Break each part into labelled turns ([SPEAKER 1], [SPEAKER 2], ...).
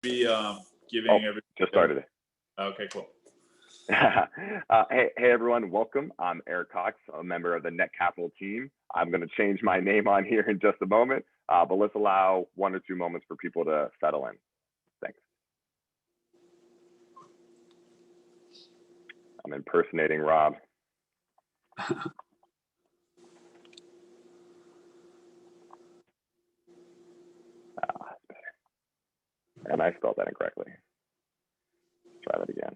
[SPEAKER 1] be giving
[SPEAKER 2] Oh,
[SPEAKER 1] everyone.
[SPEAKER 2] just started it.
[SPEAKER 1] Okay, cool.
[SPEAKER 2] Hey everyone, welcome. I'm Eric Cox, a member of the Netcapital team. I'm going to change my name on here in just a moment, but let's allow 1 or 2 moments for people to settle in. Thanks. I'm impersonating Rob. That's better. And I spelled that incorrectly. Try that again.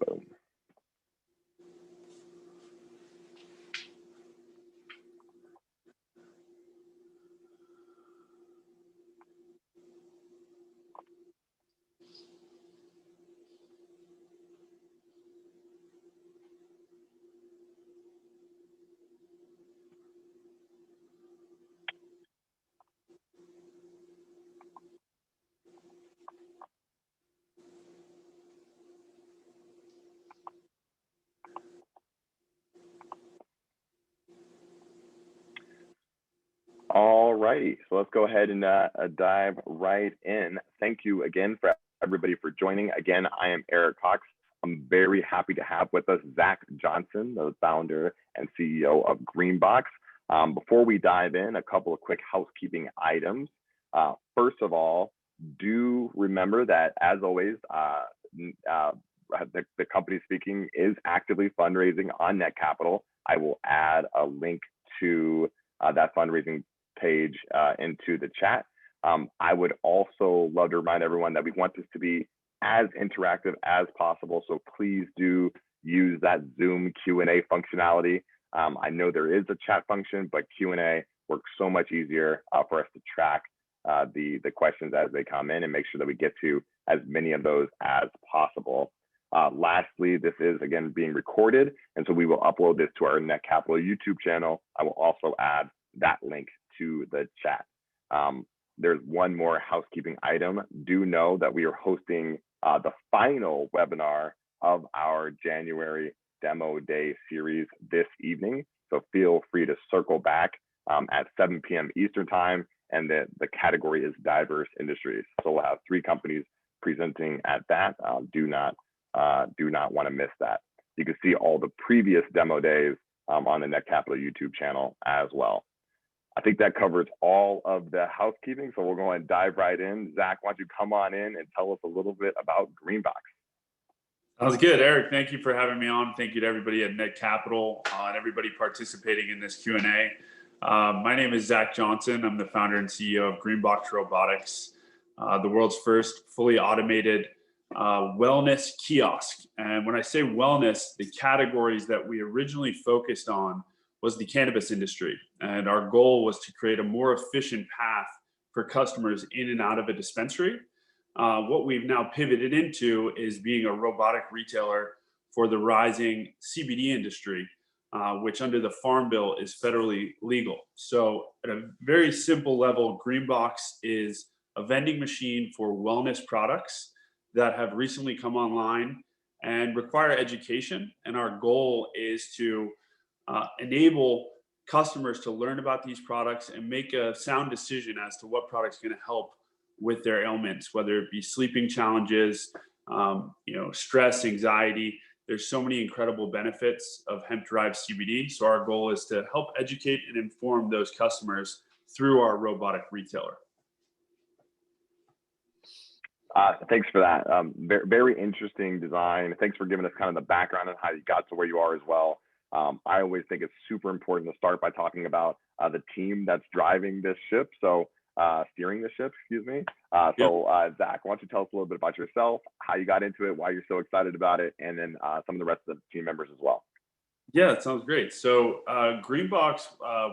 [SPEAKER 2] Boom. All righty, so let's go ahead and dive right in. Thank you again for everybody for joining. Again, I am Eric Cox. I'm very happy to have with us Zack Johnson, the founder and CEO of Greenbox. Before we dive in, a couple of quick housekeeping items. First of all, do remember that, as always, the company speaking is actively fundraising on Netcapital. I will add a link to that fundraising page into the chat. I would also love to remind everyone that we want this to be as interactive as possible, so please do use that Zoom Q&A functionality. I know there is a chat function, but Q&A works so much easier for us to track the questions as they come in and make sure that we get to as many of those as possible. Lastly, this is again being recorded, and so we will upload this to our Netcapital YouTube channel. I will also add that link to the chat. There's one more housekeeping item. Do know that we are hosting the final webinar of our January Demo Day series this evening. So feel free to circle back at 7 p.m. Eastern time, and the category is diverse industries. So we'll have 3 companies presenting at that. Do not want to miss that. You can see all the previous demo days on the Netcapital YouTube channel as well. I think that covers all of the housekeeping, so we'll go and dive right in. Zack, why don't you come on in and tell us a little bit about Greenbox?
[SPEAKER 1] Sounds good, Eric. Thank you for having me on. Thank you to everybody at Netcapital and everybody participating in this Q&A. My name is Zack Johnson. I'm the founder and CEO of Greenbox Robotics, the world's first fully automated wellness kiosk. And when I say wellness, the categories that we originally focused on was the cannabis industry. And our goal was to create a more efficient path for customers in and out of a dispensary. What we've now pivoted into is being a robotic retailer for the rising CBD industry, which under the Farm Bill is federally legal. So at a very simple level, Greenbox is a vending machine for wellness products that have recently come online and require education. And our goal is to enable customers to learn about these products and make a sound decision as to what product's going to help with their ailments, whether it be sleeping challenges, stress, anxiety. There's so many incredible benefits of hemp-derived CBD. So our goal is to help educate and inform those customers through our robotic retailer.
[SPEAKER 2] Thanks for that. Very interesting design. Thanks for giving us kind of the background on how you got to where you are as well. I always think it's super important to start by talking about the team that's driving this ship. So steering the ship, excuse me. Zack, why don't you tell us a little bit about yourself, how you got into it, why you're so excited about it, and then some of the rest of the team members as well.
[SPEAKER 1] Yeah, it sounds great. So Greenbox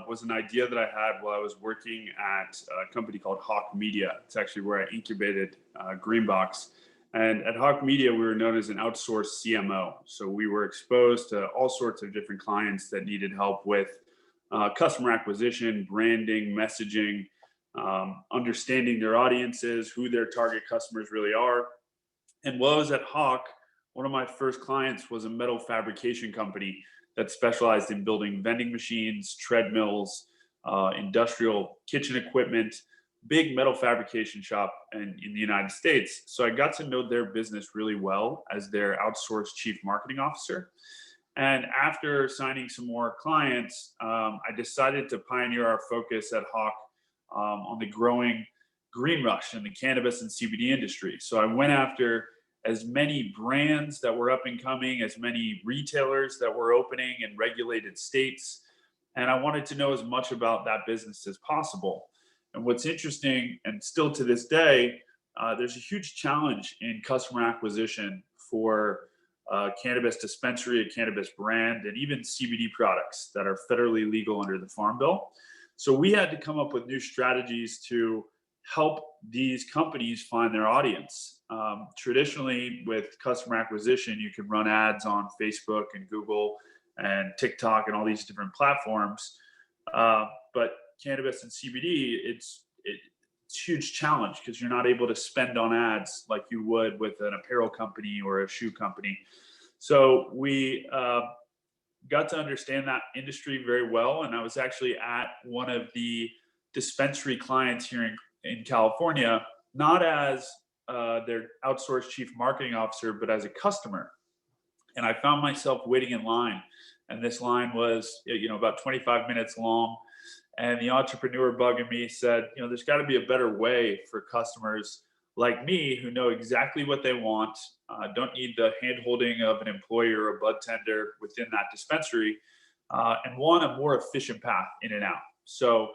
[SPEAKER 1] was an idea that I had while I was working at a company called Hawk Media. It's actually where I incubated Greenbox. And at Hawk Media, we were known as an outsourced CMO. So we were exposed to all sorts of different clients that needed help with customer acquisition, branding, messaging, understanding their audiences, who their target customers really are. And while I was at Hawk, one of my first clients was a metal fabrication company that specialized in building vending machines, treadmills, industrial kitchen equipment, big metal fabrication shop in the United States. So I got to know their business really well as their outsourced chief marketing officer. And after signing some more clients, I decided to pioneer our focus at Hawk on the growing green rush in the cannabis and CBD industry. So I went after as many brands that were up and coming, as many retailers that were opening in regulated states. And I wanted to know as much about that business as possible. And what's interesting, and still to this day, there's a huge challenge in customer acquisition for cannabis dispensary, a cannabis brand, and even CBD products that are federally legal under the Farm Bill. So we had to come up with new strategies to help these companies find their audience. Traditionally, with customer acquisition, you can run ads on Facebook and Google and TikTok and all these different platforms. But cannabis and CBD, it's a huge challenge because you're not able to spend on ads like you would with an apparel company or a shoe company. So we got to understand that industry very well. And I was actually at one of the dispensary clients here in California, not as their outsourced chief marketing officer, but as a customer. And I found myself waiting in line. And this line was, about 25 minutes long. And the entrepreneur bug in me said, there's got to be a better way for customers like me who know exactly what they want, don't need the hand-holding of an employee or a bud tender within that dispensary, and want a more efficient path in and out. So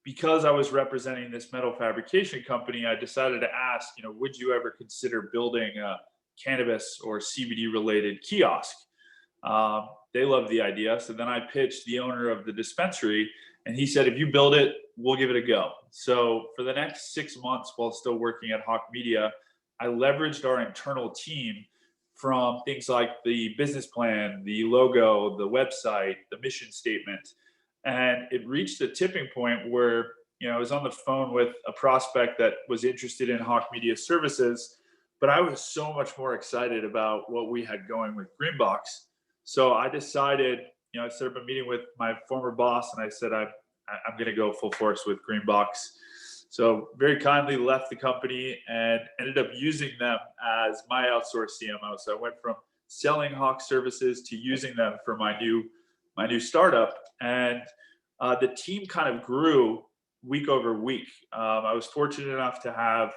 [SPEAKER 1] because I was representing this metal fabrication company, I decided to ask, would you ever consider building a cannabis or CBD related kiosk? They loved the idea. So then I pitched the owner of the dispensary, and he said, if you build it, we'll give it a go. So for the next 6 months while still working at Hawk Media, I leveraged our internal team from things like the business plan, the logo, the website, the mission statement. And it reached a tipping point where, I was on the phone with a prospect that was interested in Hawk Media services, but I was so much more excited about what we had going with Greenbox. So I decided, I set up a meeting with my former boss and I said, I'm going to go full force with Greenbox. So very kindly left the company and ended up using them as my outsourced CMO. So I went from selling Hawk services to using them for my new startup. And the team kind of grew week over week. I was fortunate enough to have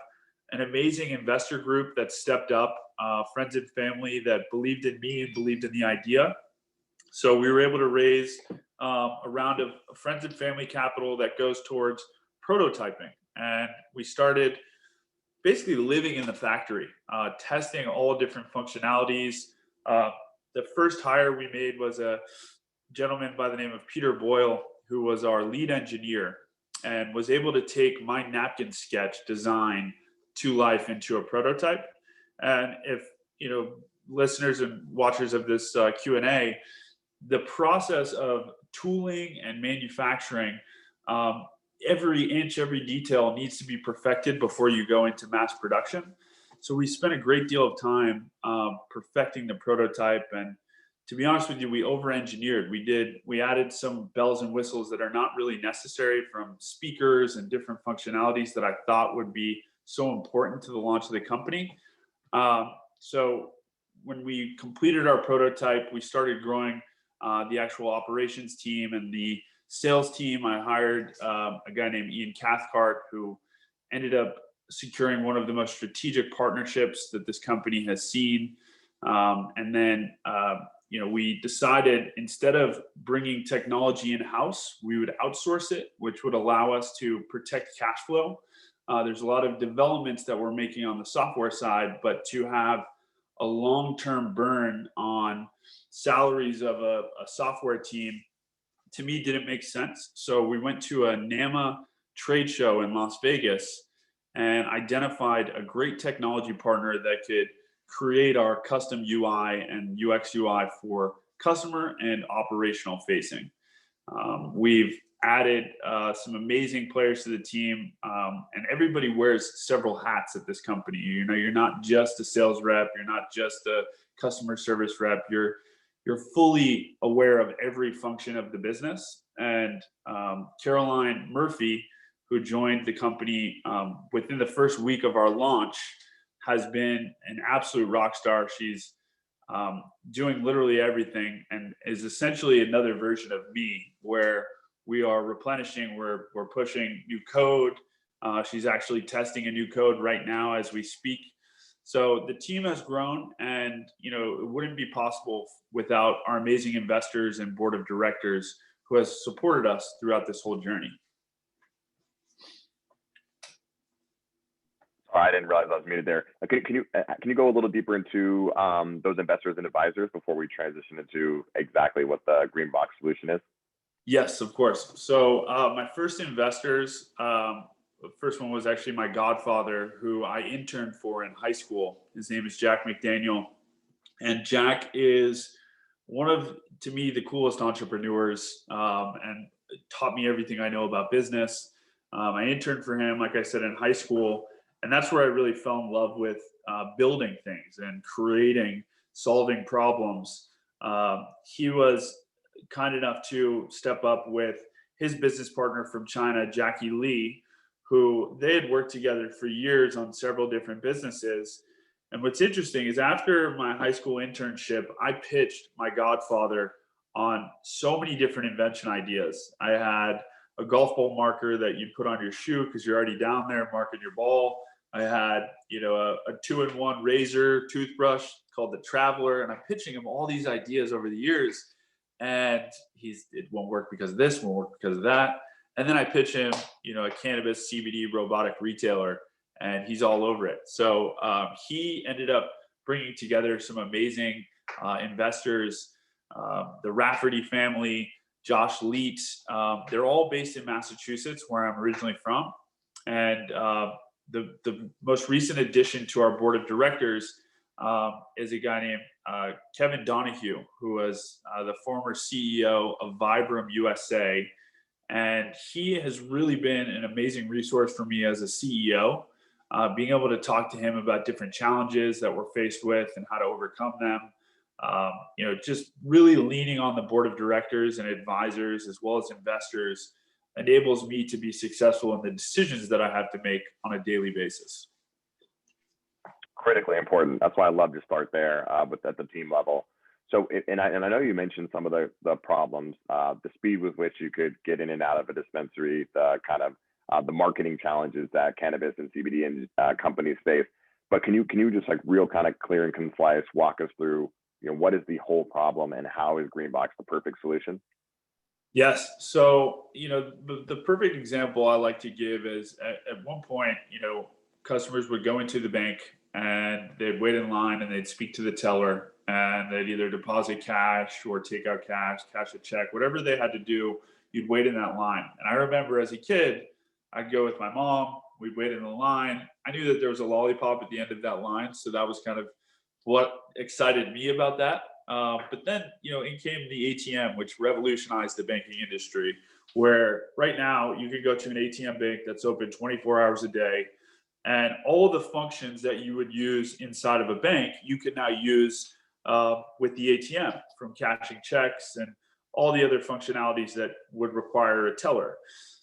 [SPEAKER 1] an amazing investor group that stepped up, friends and family that believed in me and believed in the idea. So we were able to raise a round of friends and family capital that goes towards prototyping. And we started basically living in the factory, testing all different functionalities. The first hire we made was a gentleman by the name of Peter Boyle, who was our lead engineer and was able to take my napkin sketch design to life into a prototype. And if, listeners and watchers of this Q&A, the process of tooling and manufacturing, every inch, every detail needs to be perfected before you go into mass production. So we spent a great deal of time perfecting the prototype. And to be honest with you, we over-engineered. We added some bells and whistles that are not really necessary, from speakers and different functionalities that I thought would be so important to the launch of the company. So when we completed our prototype, we started growing the actual operations team and the sales team. I hired a guy named Ian Cathcart, who ended up securing one of the most strategic partnerships that this company has seen. And then, we decided, instead of bringing technology in-house, we would outsource it, which would allow us to protect cash flow. There's a lot of developments that we're making on the software side, but to have a long-term burn on salaries of a software team, to me, didn't make sense. So we went to a NAMA trade show in Las Vegas and identified a great technology partner that could create our custom UI and UX UI for customer and operational facing. We've added some amazing players to the team, and everybody wears several hats at this company. You're not just a sales rep, you're not just a customer service rep, you're you're fully aware of every function of the business. And Caroline Murphy, who joined the company within the first week of our launch, has been an absolute rock star. She's doing literally everything and is essentially another version of me, where we are replenishing, we're pushing new code. She's actually testing a new code right now as we speak. So the team has grown, and it wouldn't be possible without our amazing investors and board of directors who has supported us throughout this whole journey.
[SPEAKER 2] Oh, I didn't realize I was muted there. Can you go a little deeper into those investors and advisors before we transition into exactly what the greenbox solution is?
[SPEAKER 1] Yes, of course. So my first investors, the first one was actually my godfather, who I interned for in high school. His name is Jack McDaniel. And Jack is one of, to me, the coolest entrepreneurs, and taught me everything I know about business. I interned for him, like I said, in high school. And that's where I really fell in love with building things and creating, solving problems. He was kind enough to step up with his business partner from China, Jackie Lee, who they had worked together for years on several different businesses. And what's interesting is after my high school internship, I pitched my godfather on so many different invention ideas. I had a golf ball marker that you put on your shoe because you're already down there marking your ball. I had, a 2-in-1 razor toothbrush called the Traveler, and I'm pitching him all these ideas over the years. And it won't work because of this, won't work because of that. And then I pitch him, a cannabis CBD robotic retailer, and he's all over it. So he ended up bringing together some amazing investors, the Rafferty family, Josh Leet. They're all based in Massachusetts, where I'm originally from. And the most recent addition to our board of directors is a guy named Kevin Donahue, who was the former CEO of Vibram USA. And he has really been an amazing resource for me as a CEO, being able to talk to him about different challenges that we're faced with and how to overcome them. Just really leaning on the board of directors and advisors as well as investors enables me to be successful in the decisions that I have to make on a daily basis.
[SPEAKER 2] Critically important. That's why I love to start there, but at the team level. So, and I know you mentioned some of the problems, the speed with which you could get in and out of a dispensary, the kind of the marketing challenges that cannabis and CBD and companies face. But can you just like real kind of clear and concise walk us through, what is the whole problem and how is Greenbox the perfect solution?
[SPEAKER 1] Yes. So, the perfect example I like to give is at one point, customers would go into the bank and they'd wait in line and they'd speak to the teller, and they'd either deposit cash or take out cash a check, whatever they had to do, you'd wait in that line. And I remember as a kid, I'd go with my mom, we'd wait in the line. I knew that there was a lollipop at the end of that line. So that was kind of what excited me about that. But then, in came the ATM, which revolutionized the banking industry, where right now you can go to an ATM bank that's open 24 hours a day, and all the functions that you would use inside of a bank, you can now use with the ATM, from cashing checks and all the other functionalities that would require a teller.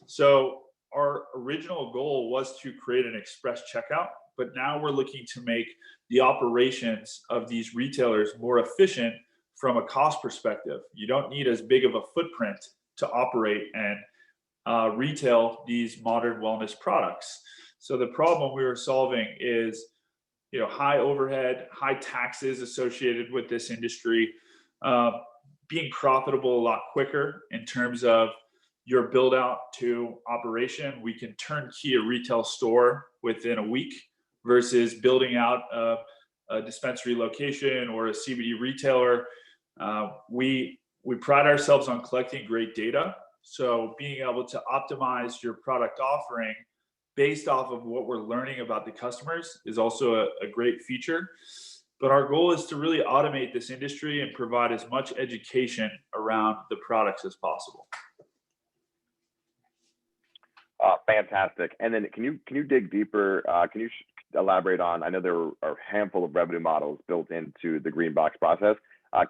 [SPEAKER 1] So our original goal was to create an express checkout, but now we're looking to make the operations of these retailers more efficient from a cost perspective. You don't need as big of a footprint to operate and retail these modern wellness products. So the problem we were solving is, high overhead, high taxes associated with this industry, being profitable a lot quicker in terms of your build out to operation. We can turnkey a retail store within a week versus building out a dispensary location or a CBD retailer. We pride ourselves on collecting great data. So being able to optimize your product offering based off of what we're learning about the customers is also a great feature. But our goal is to really automate this industry and provide as much education around the products as possible.
[SPEAKER 2] Fantastic. And then can you dig deeper? Can you elaborate on? I know there are a handful of revenue models built into the Greenbox process.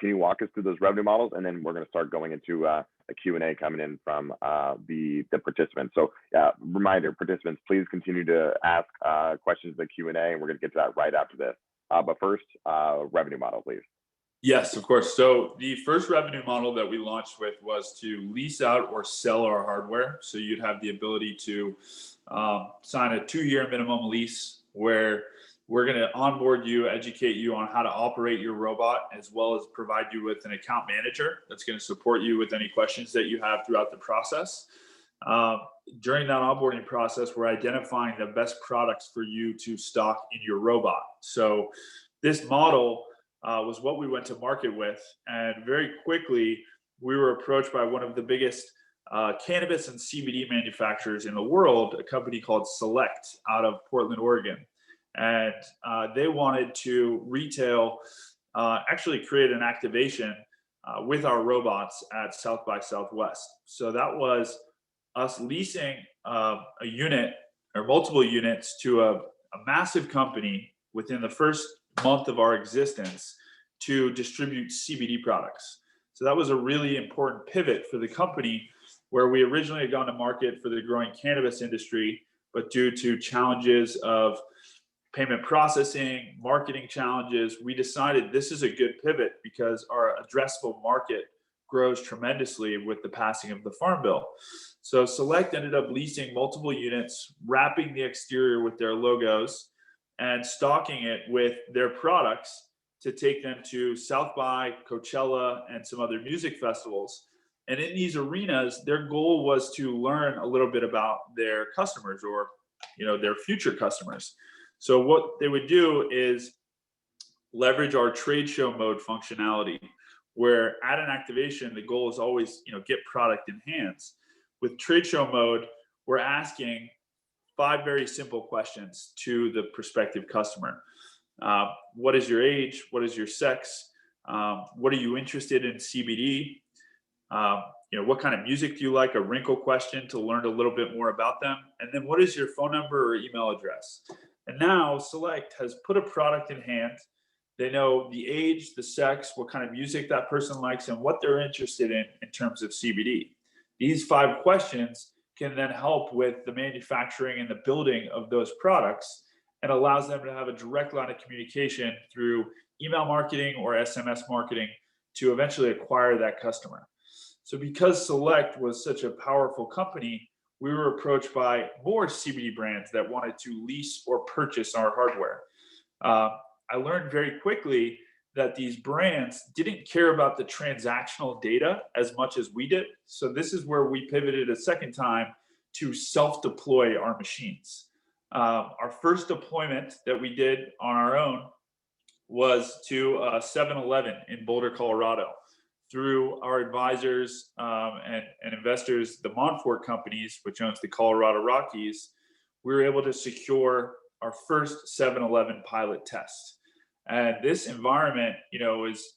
[SPEAKER 2] Can you walk us through those revenue models? And then we're going to start going into a Q&A coming in from the participants. So reminder, participants, please continue to ask questions in the Q&A, and we're going to get to that right after this. But first, revenue model, please.
[SPEAKER 1] Yes, of course. So the first revenue model that we launched with was to lease out or sell our hardware. So you'd have the ability to sign a 2-year minimum lease where we're going to onboard you, educate you on how to operate your robot, as well as provide you with an account manager that's going to support you with any questions that you have throughout the process. During that onboarding process, we're identifying the best products for you to stock in your robot. So this model was what we went to market with. And very quickly, we were approached by one of the biggest cannabis and CBD manufacturers in the world, a company called Select out of Portland, Oregon. And they wanted to retail, actually create an activation with our robots at South by Southwest. So that was us leasing a unit or multiple units to a massive company within the first month of our existence to distribute CBD products. So that was a really important pivot for the company, where we originally had gone to market for the growing cannabis industry, but due to challenges of payment processing, marketing challenges, we decided this is a good pivot because our addressable market grows tremendously with the passing of the Farm Bill. So Select ended up leasing multiple units, wrapping the exterior with their logos, and stocking it with their products to take them to South by, Coachella, and some other music festivals. And in these arenas, their goal was to learn a little bit about their customers, or their future customers. So what they would do is leverage our trade show mode functionality, where at an activation, the goal is always, get product in hands. With trade show mode, we're asking 5 very simple questions to the prospective customer. What is your age? What is your sex? What are you interested in CBD? What kind of music do you like? A wrinkle question to learn a little bit more about them. And then what is your phone number or email address? And now Select has put a product in hand. They know the age, the sex, what kind of music that person likes, and what they're interested in terms of CBD. These 5 questions can then help with the manufacturing and the building of those products, and allows them to have a direct line of communication through email marketing or SMS marketing to eventually acquire that customer. So because Select was such a powerful company, we were approached by more CBD brands that wanted to lease or purchase our hardware. I learned very quickly that these brands didn't care about the transactional data as much as we did. So this is where we pivoted a second time to self-deploy our machines. Our first deployment that we did on our own was to 7-Eleven in Boulder, Colorado. Through our advisors and investors, the Montfort companies, which owns the Colorado Rockies, we were able to secure our first 7-Eleven pilot test. And this environment, is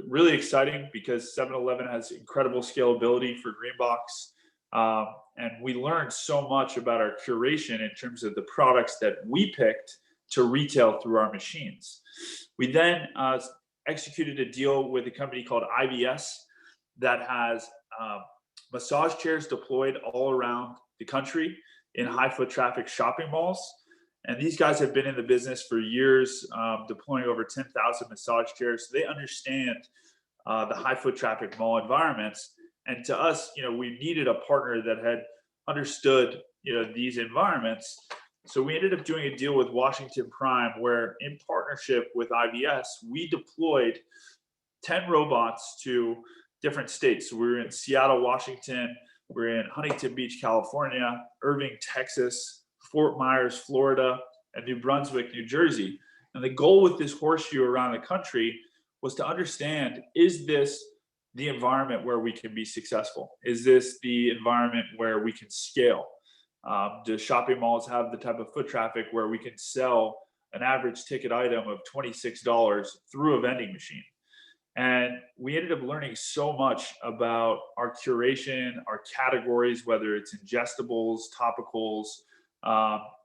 [SPEAKER 1] really exciting because 7-Eleven has incredible scalability for greenbox. And we learned so much about our curation in terms of the products that we picked to retail through our machines. We then executed a deal with a company called IVS that has massage chairs deployed all around the country in high foot traffic shopping malls. And these guys have been in the business for years, deploying over 10,000 massage chairs. So they understand the high foot traffic mall environments. And to us, we needed a partner that had understood, these environments. So we ended up doing a deal with Washington Prime, where in partnership with IVS, we deployed 10 robots to different states. So we were in Seattle, Washington. We're in Huntington Beach, California, Irving, Texas, Fort Myers, Florida, and New Brunswick, New Jersey. And the goal with this horseshoe around the country was to understand, is this the environment where we can be successful? Is this the environment where we can scale? Do shopping malls have the type of foot traffic where we can sell an average ticket item of $26 through a vending machine? And we ended up learning so much about our curation, our categories, whether it's ingestibles, topicals,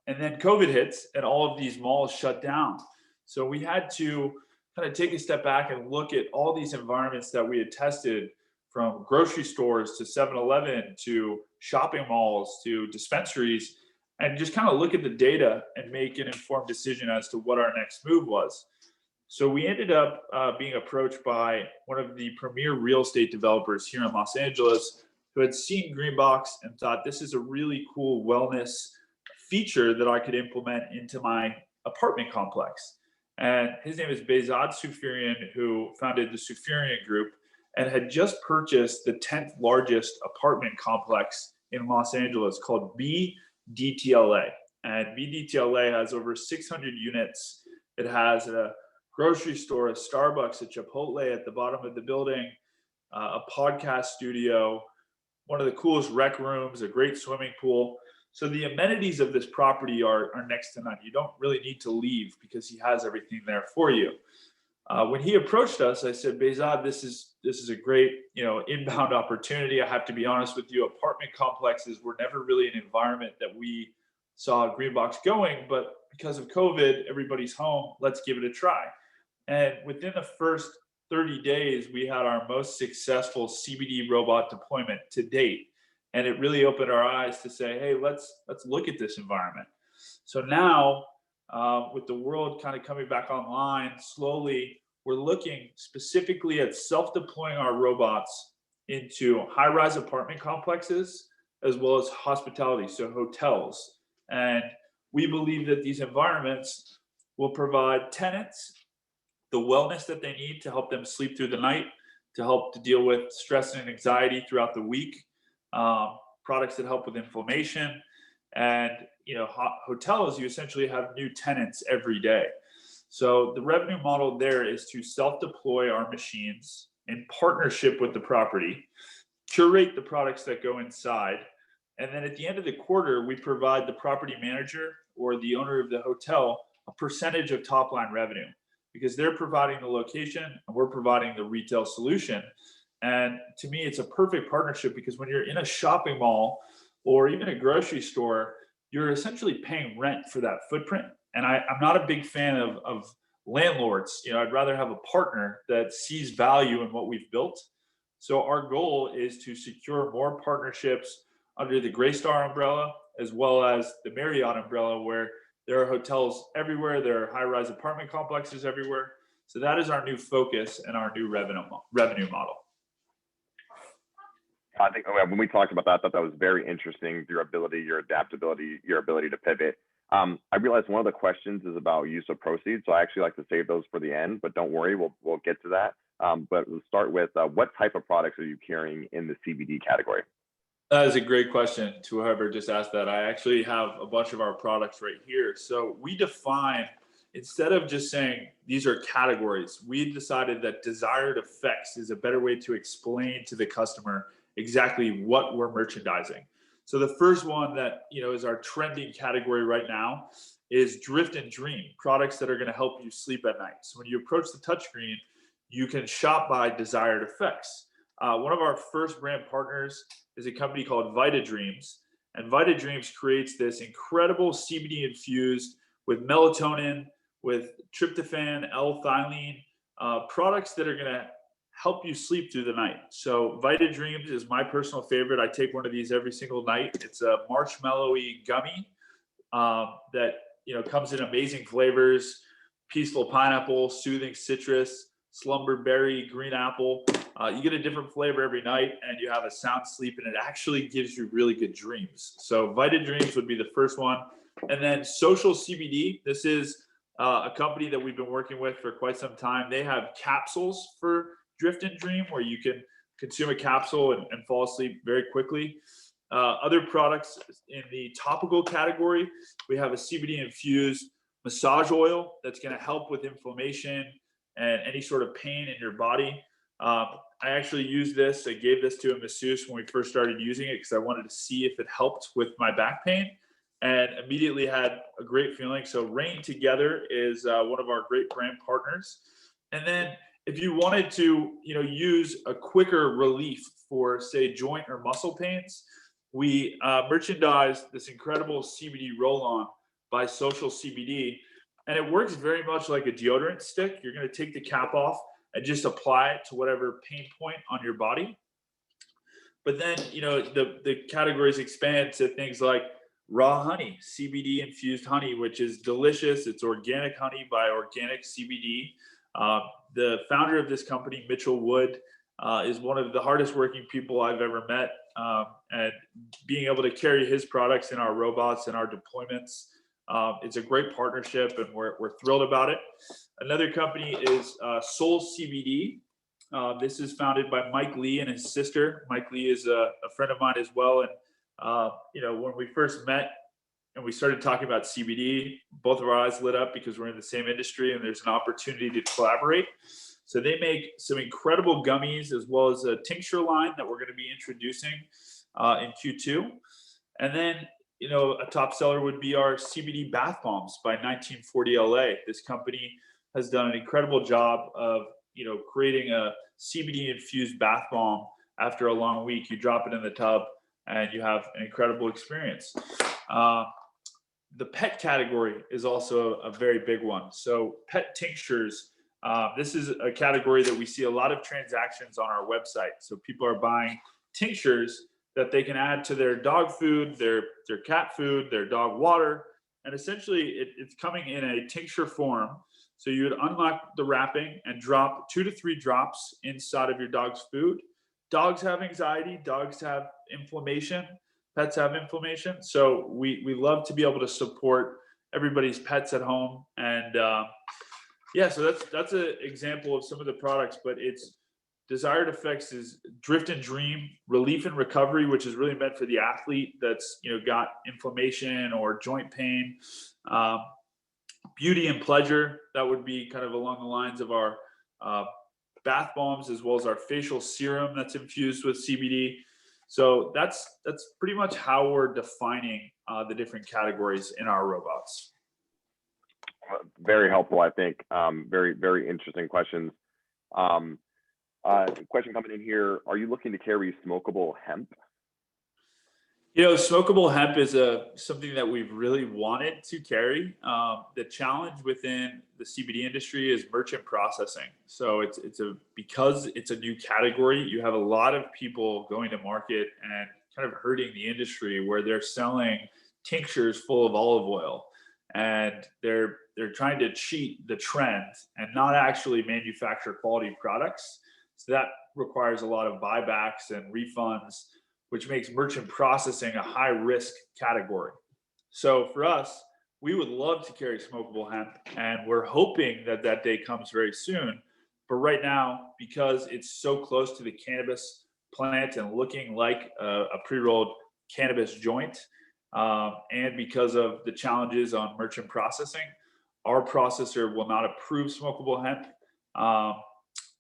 [SPEAKER 1] and then COVID hits and all of these malls shut down. So we had to kind of take a step back and look at all these environments that we had tested, from grocery stores to 7-Eleven to shopping malls to dispensaries, and just kind of look at the data and make an informed decision as to what our next move was. So we ended up being approached by one of the premier real estate developers here in Los Angeles, who had seen Greenbox and thought this is a really cool wellness feature that I could implement into my apartment complex. And his name is Behzad Soufirian, who founded the Soufirian Group and had just purchased the 10th largest apartment complex in Los Angeles called BDTLA. And BDTLA has over 600 units. It has a grocery store, a Starbucks, a Chipotle at the bottom of the building, a podcast studio, one of the coolest rec rooms, a great swimming pool. So the amenities of this property are next to none. You don't really need to leave because he has everything there for you. When he approached us, I said, Behzad, this is a great, inbound opportunity. I have to be honest with you, apartment complexes were never really an environment that we saw Greenbox going, but because of COVID, everybody's home. Let's give it a try. And within the first 30 days, we had our most successful CBD robot deployment to date. And it really opened our eyes to say, hey, let's look at this environment. So now, with the world kind of coming back online slowly, we're looking specifically at self-deploying our robots into high-rise apartment complexes as well as hospitality, so hotels. And we believe that these environments will provide tenants the wellness that they need to help them sleep through the night, to help to deal with stress and anxiety throughout the week, products that help with inflammation. And hotels, you essentially have new tenants every day. So the revenue model there is to self-deploy our machines in partnership with the property, curate the products that go inside, and then at the end of the quarter, we provide the property manager or the owner of the hotel a percentage of top line revenue, because they're providing the location and we're providing the retail solution. And to me, it's a perfect partnership, because when you're in a shopping mall or even a grocery store, you're essentially paying rent for that footprint. And I'm not a big fan of landlords. I'd rather have a partner that sees value in what we've built. So our goal is to secure more partnerships under the Greystar umbrella, as well as the Marriott umbrella, where there are hotels everywhere. There are high-rise apartment complexes everywhere. So that is our new focus and our new revenue model.
[SPEAKER 2] I think when we talked about that, I thought that was very interesting. Your ability, your adaptability, your ability to pivot. I realized one of the questions is about use of proceeds. So I actually like to save those for the end, but don't worry, we'll get to that. But we'll start with what type of products are you carrying in the CBD category?
[SPEAKER 1] That is a great question to whoever just asked that. I actually have a bunch of our products right here. So we define, instead of just saying these are categories, we decided that desired effects is a better way to explain to the customer exactly what we're merchandising. So the first one that is our trending category right now is Drift and Dream, products that are going to help you sleep at night. So when you approach the touchscreen, you can shop by desired effects. One of our first brand partners is a company called Vita Dreams, and Vita Dreams creates this incredible CBD infused with melatonin, with tryptophan, L-theanine, products that are going to help you sleep through the night. So Vita Dreams is my personal favorite. I take one of these every single night. It's a marshmallowy gummy that comes in amazing flavors: peaceful pineapple, soothing citrus, slumber berry, green apple. You get a different flavor every night, and you have a sound sleep, and it actually gives you really good dreams. So Vita Dreams would be the first one. And then Social CBD. This is a company that we've been working with for quite some time. They have capsules for Drift and Dream, where you can consume a capsule and fall asleep very quickly. Other products in the topical category, we have a CBD infused massage oil that's going to help with inflammation and any sort of pain in your body. I actually used this. I gave this to a masseuse when we first started using it, because I wanted to see if it helped with my back pain, and immediately had a great feeling. So Rain Together is one of our great brand partners. And then if you wanted to use a quicker relief for, say, joint or muscle pains, we merchandise this incredible CBD roll-on by Social CBD. And it works very much like a deodorant stick. You're going to take the cap off and just apply it to whatever pain point on your body. But then, the categories expand to things like raw honey, CBD infused honey, which is delicious. It's organic honey by organic CBD. The founder of this company, Mitchell Wood, is one of the hardest working people I've ever met. And being able to carry his products in our robots and our deployments, it's a great partnership, and we're thrilled about it. Another company is Soul CBD. This is founded by Mike Lee and his sister. Mike Lee is a friend of mine as well. And, when we first met and we started talking about CBD, both of our eyes lit up because we're in the same industry and there's an opportunity to collaborate. So they make some incredible gummies as well as a tincture line that we're going to be introducing in Q2. And then, a top seller would be our CBD bath bombs by 1940 LA. This company has done an incredible job of creating a CBD infused bath bomb. After a long week, you drop it in the tub and you have an incredible experience. The pet category is also a very big one. So pet tinctures, this is a category that we see a lot of transactions on our website. So people are buying tinctures that they can add to their dog food, their cat food, their dog water. And essentially it's coming in a tincture form. So you would unlock the wrapping and drop 2 to 3 drops inside of your dog's food. Dogs have anxiety, dogs have inflammation, pets have inflammation. So we love to be able to support everybody's pets at home. And so that's an example of some of the products, but it's desired effects is drift and dream, relief and recovery, which is really meant for the athlete that's got inflammation or joint pain. Beauty and pleasure, that would be kind of along the lines of our bath bombs, as well as our facial serum that's infused with CBD. So that's pretty much how we're defining the different categories in our robots.
[SPEAKER 2] Very helpful, I think. Very, very interesting questions. Question coming in here: are you looking to carry smokable hemp?
[SPEAKER 1] Smokable hemp is something that we've really wanted to carry. The challenge within the CBD industry is merchant processing. So because it's a new category, you have a lot of people going to market and kind of hurting the industry where they're selling tinctures full of olive oil, and they're trying to cheat the trend and not actually manufacture quality products. So that requires a lot of buybacks and refunds, which makes merchant processing a high risk category. So for us, we would love to carry smokable hemp, and we're hoping that day comes very soon. But right now, because it's so close to the cannabis plant and looking like a pre-rolled cannabis joint, and because of the challenges on merchant processing, our processor will not approve smokable hemp.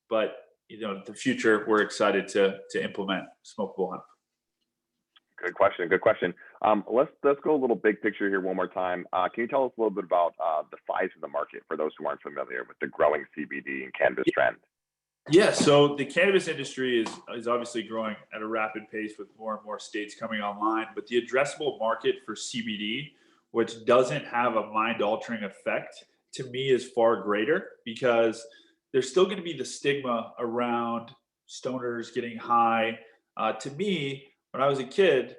[SPEAKER 1] But the future, we're excited to implement smokable hemp.
[SPEAKER 2] Good question. Good question. Let's go a little big picture here one more time. Can you tell us a little bit about the size of the market for those who aren't familiar with the growing CBD and cannabis trend?
[SPEAKER 1] Yeah, so the cannabis industry is obviously growing at a rapid pace with more and more states coming online, but the addressable market for CBD, which doesn't have a mind-altering effect, to me is far greater, because there's still going to be the stigma around stoners getting high. To me, when I was a kid,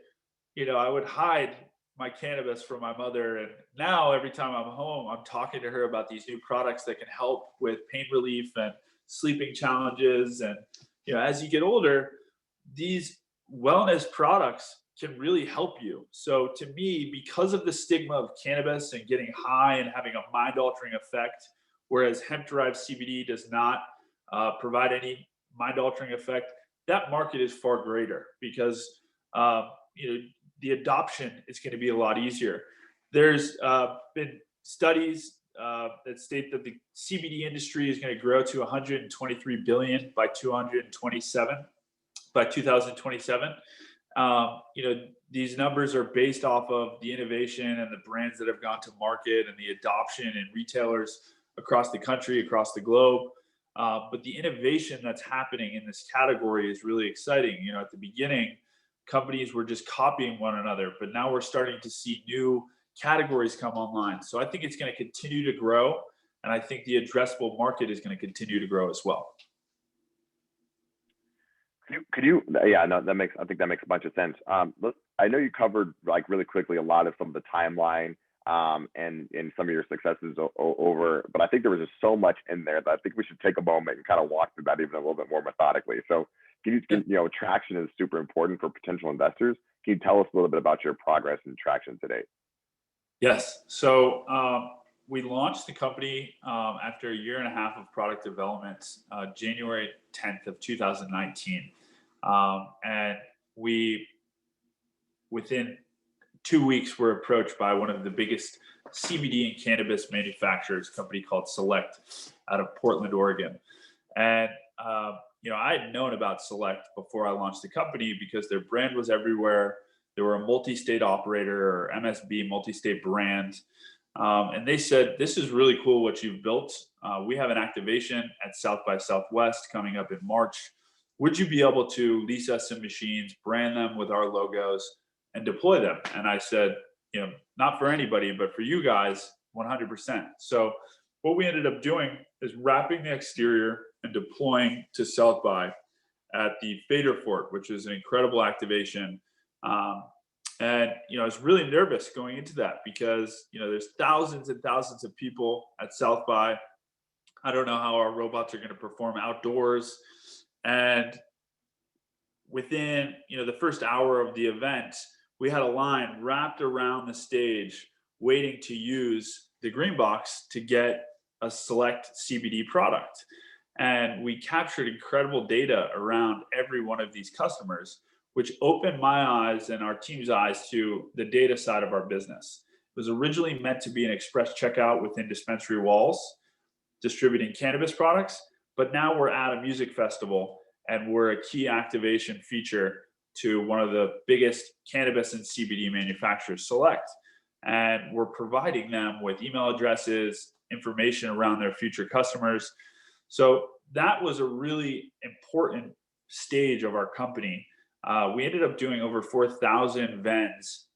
[SPEAKER 1] I would hide my cannabis from my mother. And now every time I'm home, I'm talking to her about these new products that can help with pain relief and sleeping challenges. And, as you get older, these wellness products can really help you. So to me, because of the stigma of cannabis and getting high and having a mind-altering effect, whereas hemp-derived CBD does not provide any mind-altering effect, that market is far greater, because the adoption is going to be a lot easier. There's been studies that state that the CBD industry is going to grow to 123 billion by 2027. These numbers are based off of the innovation and the brands that have gone to market and the adoption and retailers across the country, across the globe. But the innovation that's happening in this category is really exciting. At the beginning, companies were just copying one another, but now we're starting to see new categories come online. So I think it's going to continue to grow, and I think the addressable market is going to continue to grow as well.
[SPEAKER 2] Yeah, no, I think that makes a bunch of sense. I know you covered like really quickly a lot of some of the timeline and some of your successes over, but I think there was just so much in there that I think we should take a moment and kind of walk through that even a little bit more methodically. So traction is super important for potential investors. Can you tell us a little bit about your progress and traction today?
[SPEAKER 1] Yes. So we launched the company after a year and a half of product development, January 10th of 2019. And within 2 weeks, were approached by one of the biggest CBD and cannabis manufacturers, a company called Select out of Portland, Oregon. And, I had known about Select before I launched the company because their brand was everywhere. They were a multi-state operator, or MSB, multi-state brand. And they said, this is really cool what you've built. We have an activation at South by Southwest coming up in March. Would you be able to lease us some machines, brand them with our logos, and deploy them? And I said, not for anybody, but for you guys, 100%. So what we ended up doing is wrapping the exterior and deploying to South by at the Fader Fort, which is an incredible activation. And I was really nervous going into that because there's thousands and thousands of people at South by. I don't know how our robots are going to perform outdoors. And within the first hour of the event, we had a line wrapped around the stage waiting to use the greenbox to get a Select CBD product. And we captured incredible data around every one of these customers, which opened my eyes and our team's eyes to the data side of our business. It was originally meant to be an express checkout within dispensary walls, distributing cannabis products, but now we're at a music festival and we're a key activation feature to one of the biggest cannabis and CBD manufacturers, Select. And we're providing them with email addresses, information around their future customers. So that was a really important stage of our company. We ended up doing over 4,000 vends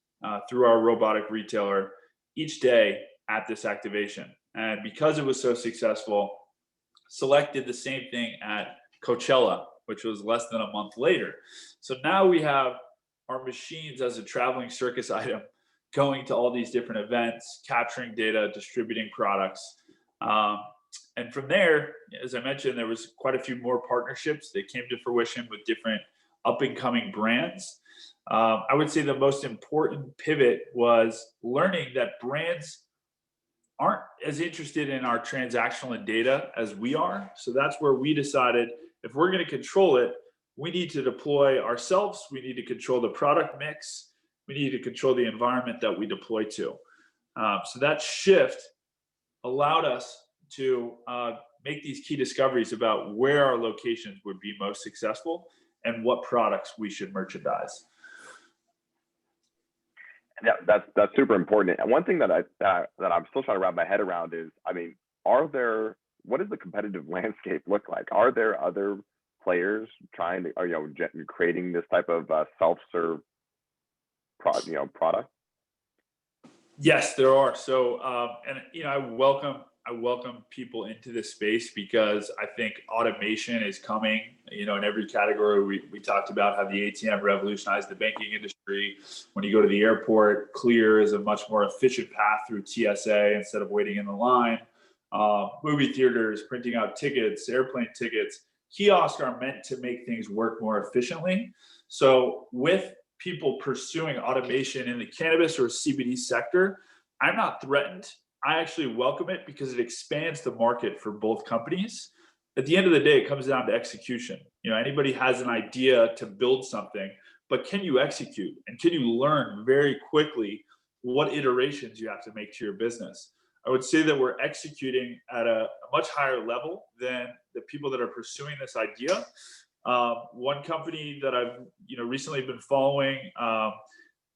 [SPEAKER 1] through our robotic retailer each day at this activation. And because it was so successful, Select did the same thing at Coachella, which was less than a month later. So now we have our machines as a traveling circus item going to all these different events, capturing data, distributing products. And from there, as I mentioned, there was quite a few more partnerships that came to fruition with different up-and-coming brands. I would say the most important pivot was learning that brands aren't as interested in our transactional and data as we are. So that's where we decided if we're going to control it, we need to deploy ourselves. We need to control the product mix. We need to control the environment that we deploy to. So that shift allowed us to make these key discoveries about where our locations would be most successful and what products we should merchandise.
[SPEAKER 2] Yeah, that's super important. And one thing that I'm still trying to wrap my head around is, what does the competitive landscape look like? Are there other players trying to, creating this type of self-serve product?
[SPEAKER 1] Yes, there are. So, I welcome people into this space because I think automation is coming, in every category. We talked about how the ATM revolutionized the banking industry. When you go to the airport, Clear is a much more efficient path through TSA instead of waiting in the line. Movie theaters, printing out tickets, airplane tickets, kiosks are meant to make things work more efficiently. So with people pursuing automation in the cannabis or CBD sector, I'm not threatened. I actually welcome it because it expands the market for both companies. At the end of the day, it comes down to execution. Anybody has an idea to build something, but can you execute? And can you learn very quickly what iterations you have to make to your business? I would say that we're executing at a much higher level than the people that are pursuing this idea. One company that I've recently been following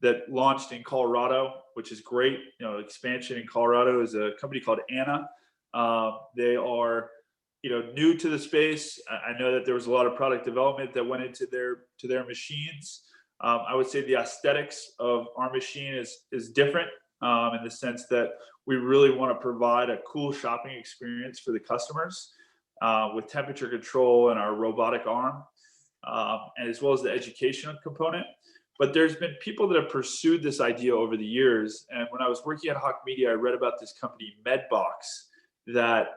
[SPEAKER 1] that launched in Colorado, which is great. Expansion in Colorado is a company called Anna. They are new to the space. I know that there was a lot of product development that went into their machines. I would say the aesthetics of our machine is different in the sense that we really want to provide a cool shopping experience for the customers with temperature control and our robotic arm, and as well as the educational component. But there's been people that have pursued this idea over the years. And when I was working at Hawk Media, I read about this company, Medbox, that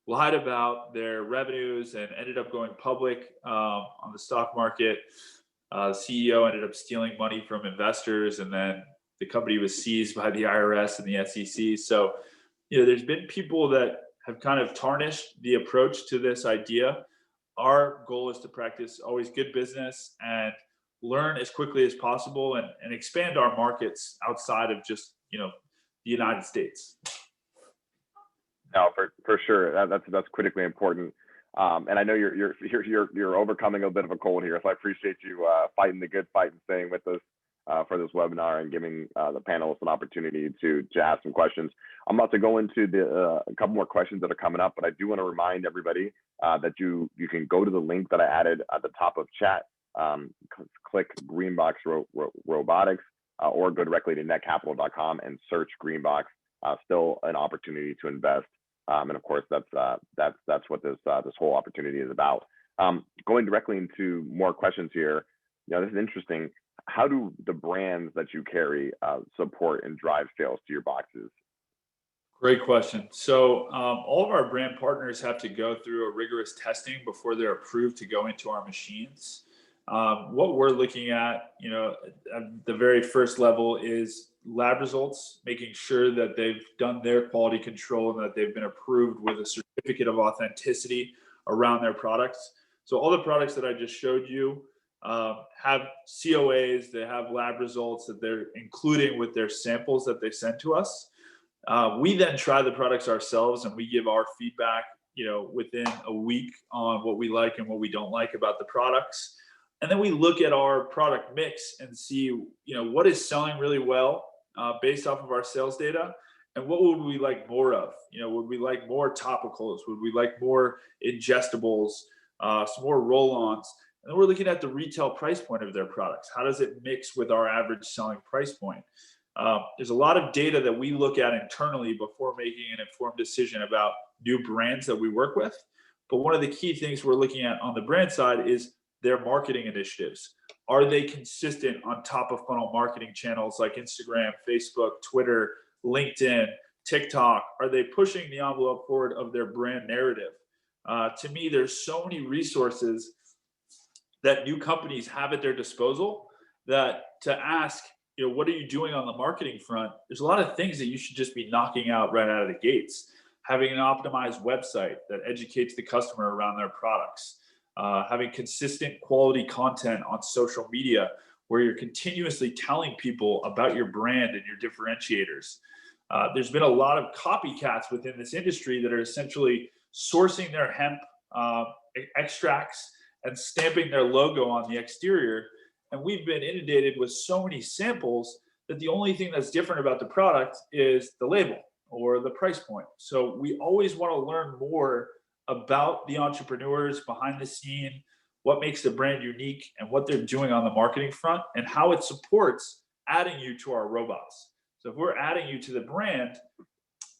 [SPEAKER 1] lied about their revenues and ended up going public on the stock market. The CEO ended up stealing money from investors, and then the company was seized by the IRS and the SEC. So, there's been people that have kind of tarnished the approach to this idea. Our goal is to practice always good business and learn as quickly as possible and expand our markets outside of just, the United States.
[SPEAKER 2] No, for sure. That's critically important. And I know you're overcoming a bit of a cold here, so I appreciate you fighting the good fight and staying with us for this webinar and giving the panelists an opportunity to ask some questions. I'm about to go into a couple more questions that are coming up, but I do want to remind everybody that you can go to the link that I added at the top of chat, click Greenbox Robotics, or go directly to netcapital.com and search Greenbox. Still an opportunity to invest. And of course, that's what this whole opportunity is about. Going directly into more questions here, this is interesting. How do the brands that you carry support and drive sales to your boxes?
[SPEAKER 1] Great question. So all of our brand partners have to go through a rigorous testing before they're approved to go into our machines. What we're looking at, at the very first level is lab results, making sure that they've done their quality control and that they've been approved with a certificate of authenticity around their products. So all the products that I just showed you have COAs, they have lab results that they're including with their samples that they send to us. We then try the products ourselves and we give our feedback, within a week on what we like and what we don't like about the products. And then we look at our product mix and see, what is selling really well based off of our sales data, and what would we like more of? Would we like more topicals? Would we like more ingestibles, some more roll-ons? And then we're looking at the retail price point of their products. How does it mix with our average selling price point? There's a lot of data that we look at internally before making an informed decision about new brands that we work with. But one of the key things we're looking at on the brand side is their marketing initiatives. Are they consistent on top of funnel marketing channels like Instagram, Facebook, Twitter, LinkedIn, TikTok? Are they pushing the envelope forward of their brand narrative? To me, there's so many resources that new companies have at their disposal that to ask, what are you doing on the marketing front? There's a lot of things that you should just be knocking out right out of the gates. Having an optimized website that educates the customer around their products. Having consistent quality content on social media where you're continuously telling people about your brand and your differentiators. There's been a lot of copycats within this industry that are essentially sourcing their hemp extracts and stamping their logo on the exterior. And we've been inundated with so many samples that the only thing that's different about the product is the label or the price point. So we always want to learn more about the entrepreneurs behind the scene, what makes the brand unique and what they're doing on the marketing front and how it supports adding you to our robots. So if we're adding you to the brand,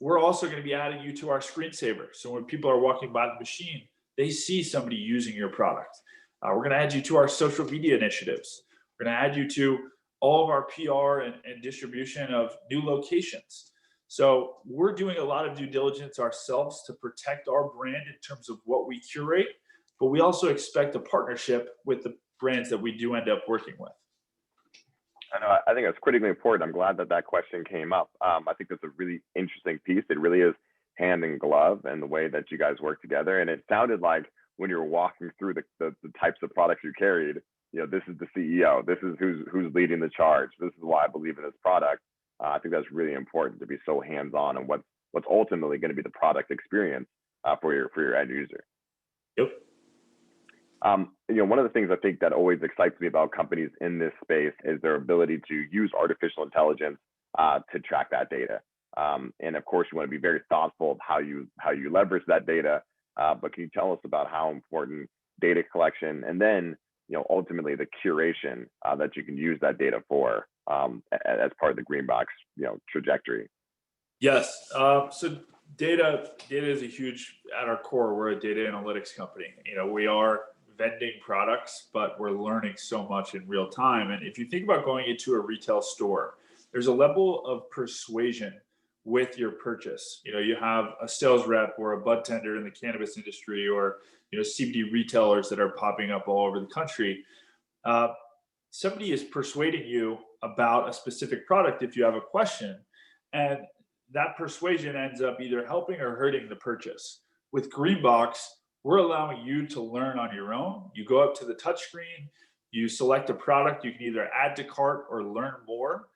[SPEAKER 1] we're also going to be adding you to our screensaver. So when people are walking by the machine, they see somebody using your product. We're going to add you to our social media initiatives. We're going to add you to all of our PR and distribution of new locations. So we're doing a lot of due diligence ourselves to protect our brand in terms of what we curate, but we also expect a partnership with the brands that we do end up working with.
[SPEAKER 2] I think that's critically important. I'm glad that question came up. I think that's a really interesting piece. It really is hand in glove and the way that you guys work together. And it sounded like when you were walking through the types of products you carried, this is the CEO. This is who's leading the charge. This is why I believe in this product. I think that's really important to be so hands-on on what's ultimately going to be the product experience for your end user.
[SPEAKER 1] Yep.
[SPEAKER 2] One of the things I think that always excites me about companies in this space is their ability to use artificial intelligence to track that data. And of course, you want to be very thoughtful of how you leverage that data. But can you tell us about how important data collection and then ultimately the curation that you can use that data for as part of the greenbox, trajectory?
[SPEAKER 1] Yes. So data is a huge, at our core, we're a data analytics company. We are vending products, but we're learning so much in real time. And if you think about going into a retail store, there's a level of persuasion with your purchase. You have a sales rep or a bud tender in the cannabis industry, or CBD retailers that are popping up all over the country. Uh, Somebody is persuading you about a specific product if you have a question, and that persuasion ends up either helping or hurting the purchase. With Greenbox, we're allowing you to learn on your own. You go up to the touchscreen, you select a product, you can either add to cart or learn more,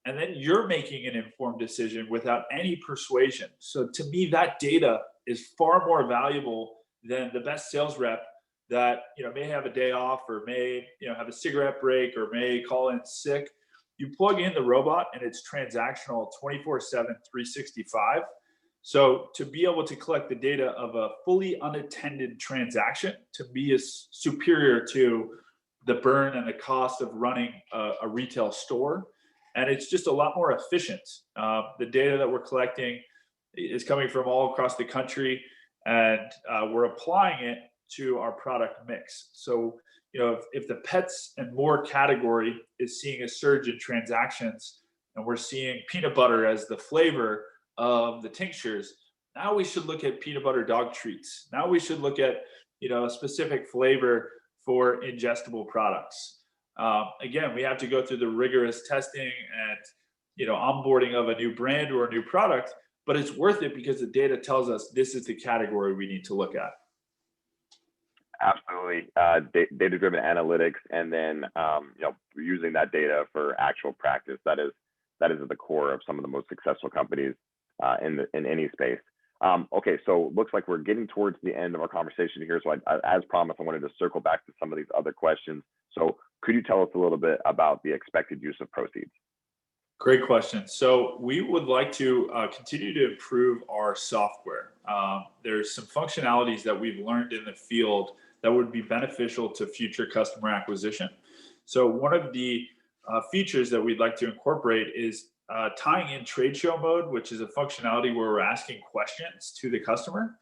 [SPEAKER 1] and then you're making an informed decision without any persuasion. So to me, that data is far more valuable than the best sales rep that may have a day off, or may have a cigarette break, or may call in sick. You plug in the robot and it's transactional 24/7, 365. So to be able to collect the data of a fully unattended transaction, to me, is superior to the burn and the cost of running a retail store. And it's just a lot more efficient. The data that we're collecting is coming from all across the country, and we're applying it to our product mix. So, if the pets and more category is seeing a surge in transactions, and we're seeing peanut butter as the flavor of the tinctures, now we should look at peanut butter dog treats. Now we should look at, a specific flavor for ingestible products. Again, we have to go through the rigorous testing and, onboarding of a new brand or a new product, but it's worth it because the data tells us this is the category we need to look at.
[SPEAKER 2] Absolutely. Data-driven analytics, and then using that data for actual practice. That is at the core of some of the most successful companies in any space. Okay, so looks like we're getting towards the end of our conversation here. So as promised, I wanted to circle back to some of these other questions. So could you tell us a little bit about the expected use of proceeds?
[SPEAKER 1] Great question. So we would like to continue to improve our software. There's some functionalities that we've learned in the field that would be beneficial to future customer acquisition. So one of the features that we'd like to incorporate is tying in trade show mode, which is a functionality where we're asking questions to the customer,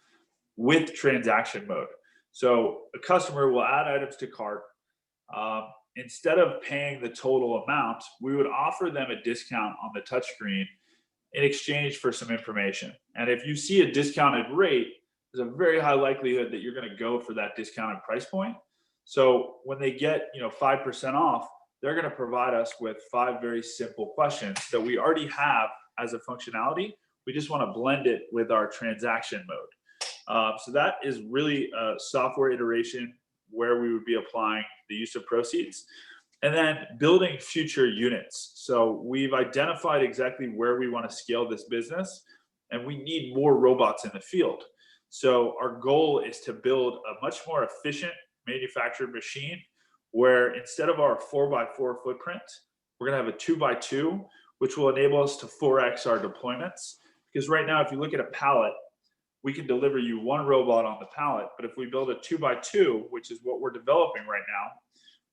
[SPEAKER 1] with transaction mode. So a customer will add items to cart. Instead of paying the total amount, we would offer them a discount on the touchscreen in exchange for some information. And if you see a discounted rate, there's a very high likelihood that you're going to go for that discounted price point. So when they get 5% off, they're going to provide us with 5 very simple questions that we already have as a functionality. We just want to blend it with our transaction mode. So that is really a software iteration where we would be applying the use of proceeds, and then building future units. So we've identified exactly where we want to scale this business, and we need more robots in the field. So our goal is to build a much more efficient manufactured machine, where instead of our 4x4 footprint, we're going to have a 2x2, which will enable us to 4x our deployments. Because right now, if you look at a pallet, we can deliver you 1 robot on the pallet, but if we build a 2x2, which is what we're developing right now,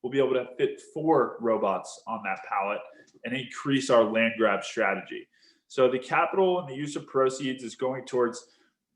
[SPEAKER 1] we'll be able to fit 4 robots on that pallet and increase our land grab strategy. So the capital and the use of proceeds is going towards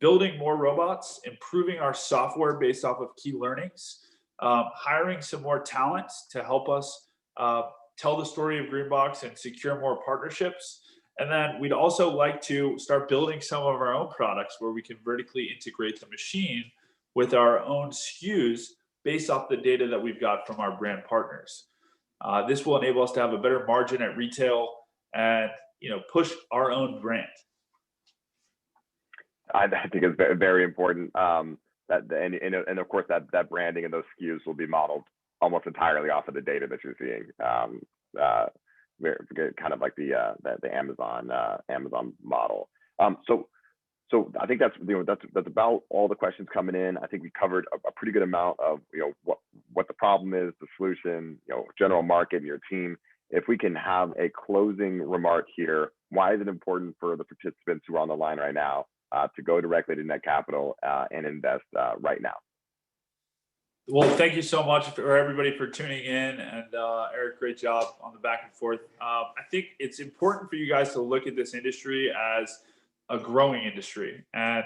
[SPEAKER 1] building more robots, improving our software based off of key learnings, hiring some more talent to help us tell the story of Greenbox and secure more partnerships. And then we'd also like to start building some of our own products where we can vertically integrate the machine with our own SKUs based off the data that we've got from our brand partners. This will enable us to have a better margin at retail and push our own brand.
[SPEAKER 2] I think it's very, very important and of course that branding and those SKUs will be modeled almost entirely off of the data that you're seeing. Kind of like the Amazon model. So I think that's about all the questions coming in. I think we covered a pretty good amount of what the problem is, the solution, general market, and your team. If we can have a closing remark here, why is it important for the participants who are on the line right now to go directly to Netcapital and invest right now?
[SPEAKER 1] Well, thank you so much for everybody for tuning in, and Eric, great job on the back and forth. I think it's important for you guys to look at this industry as a growing industry, and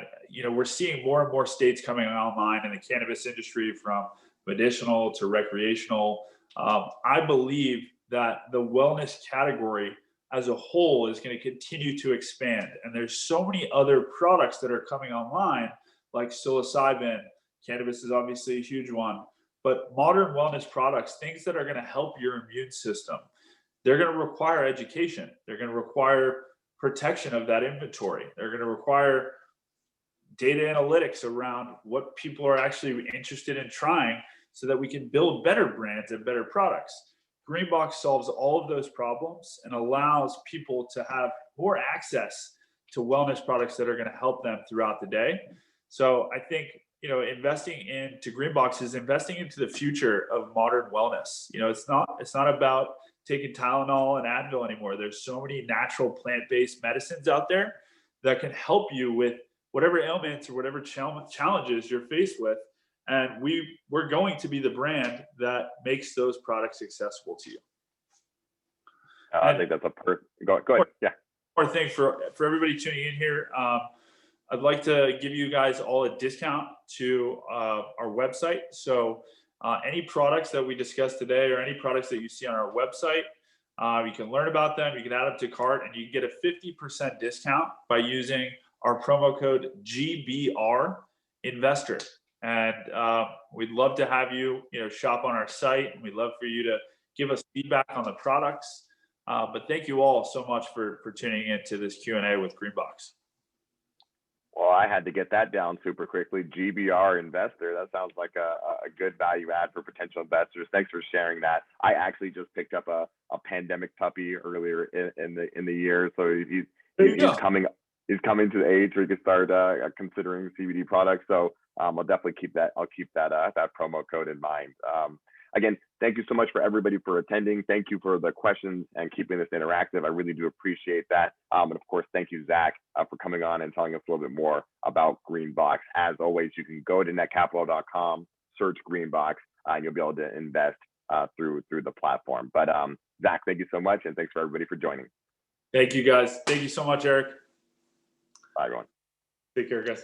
[SPEAKER 1] we're seeing more and more states coming online in the cannabis industry, from medicinal to recreational. I believe that the wellness category as a whole is going to continue to expand, and there's so many other products that are coming online, like psilocybin. Cannabis is obviously a huge one, but modern wellness products, things that are going to help your immune system, they're going to require education. They're going to require protection of that inventory. They're going to require data analytics around what people are actually interested in trying so that we can build better brands and better products. Greenbox solves all of those problems and allows people to have more access to wellness products that are going to help them throughout the day. So I think investing into Greenbox is investing into the future of modern wellness. It's not about taking Tylenol and Advil anymore. There's so many natural plant-based medicines out there that can help you with whatever ailments or whatever challenges you're faced with. And we're going to be the brand that makes those products accessible to you.
[SPEAKER 2] I think that's a go ahead. Yeah.
[SPEAKER 1] More thing for everybody tuning in here. I'd like to give you guys all a discount to our website. So any products that we discussed today, or any products that you see on our website, you can learn about them, you can add them to cart, and you can get a 50% discount by using our promo code GBR Investor. And we'd love to have you, shop on our site, and we'd love for you to give us feedback on the products. But thank you all so much for tuning into this Q&A with Greenbox.
[SPEAKER 2] Well, I had to get that down super quickly. GBR Investor. That sounds like a good value add for potential investors. Thanks for sharing that. I actually just picked up a pandemic puppy earlier in the year, so he's coming to the age where he can start considering CBD products. So I'll definitely keep that. I'll keep that promo code in mind. Again, thank you so much for everybody for attending. Thank you for the questions and keeping this interactive. I really do appreciate that. And of course, thank you, Zach, for coming on and telling us a little bit more about Greenbox. As always, you can go to netcapital.com, search Greenbox, and you'll be able to invest through the platform. But Zach, thank you so much, and thanks for everybody for joining.
[SPEAKER 1] Thank you, guys. Thank you so much, Eric.
[SPEAKER 2] Bye, everyone.
[SPEAKER 1] Take care, guys.